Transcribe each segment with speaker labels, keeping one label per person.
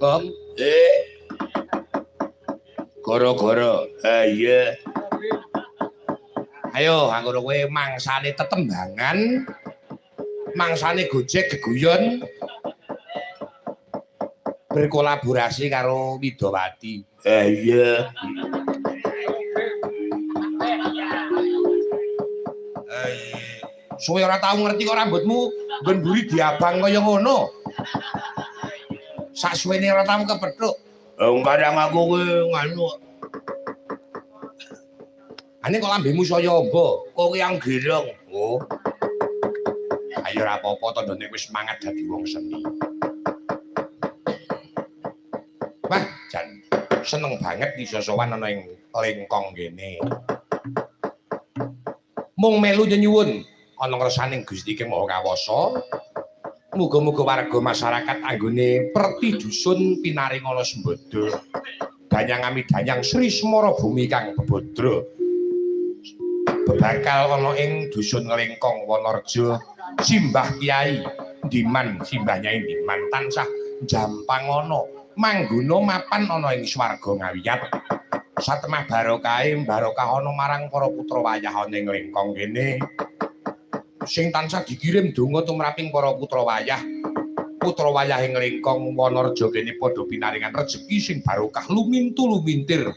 Speaker 1: Kong, goro-goro, iya. Ayo, anggur kowe mangsane tetembangan, mangsane gojek geguyon, berkolaborasi karo Widowati. Iya. Suwe ora tau ngerti kok rambutmu nggon mburi diabang kaya ngono. Sak suwene ora tau kepethuk. Kadang aku kuwi nganu. Ane kok lambemu saya amba? Kowe yang girong. Oh. Ayo ora apa-apa tandane wis semangat dadi wong seni. Wah, jan seneng banget bisa sowan ana ing lengkong kene. Mung melu nyuwun ana ngersaning Gusti King Maha Kawasa. Muga-muga warga masyarakat anggone perti dusun pinaringana sembada. Danyang Amidanyang Sri Semara Bumi kang bebodro. Bebakal ana ing dusun Nglengkong Wonorejo simbah Kyai Diman, simbah Nyai Diman tansah jampang ana mangguna mapan ana ing swarga ngawiyat. Satemah barokahe barokah ana marang para putra wayah ana ing Nglengkong kene. Sing tansah dikirim donga tumraping para putra wayah ing Nglengkong Wonorejo kene padha pinaringan rejeki sing barokah lumintu-lumintir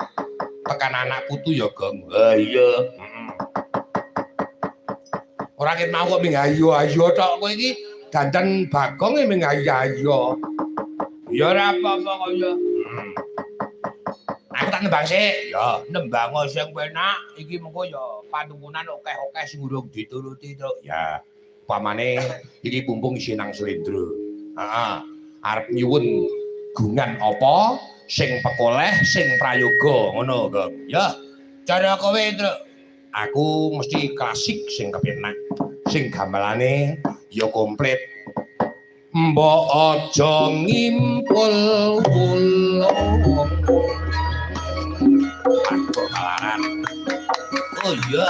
Speaker 1: tekan anak putu ya, Gong. Ha iya. Ora ket mau kok ming ayo-ayo tok kowe iki dandan Bagong ming ayo-ayo. Ya ora apa-apa kok ya. Aku tak nembang sik. Ya, nembang sing penak iki mengko ya panuwunan akeh-akeh sing urung dituruti to. Ya, upamane iki pumpung isi nang slendro. Heeh. Arep nyuwun gungan apa sing pekoleh sing prayoga ngono, Gong. Ya, cara kowe, Truk. Aku mesti klasik sing kepenak. Sing gamelane ya komplit. Mbok aja ngimpul ulung. Aku kalaran. Oh iya.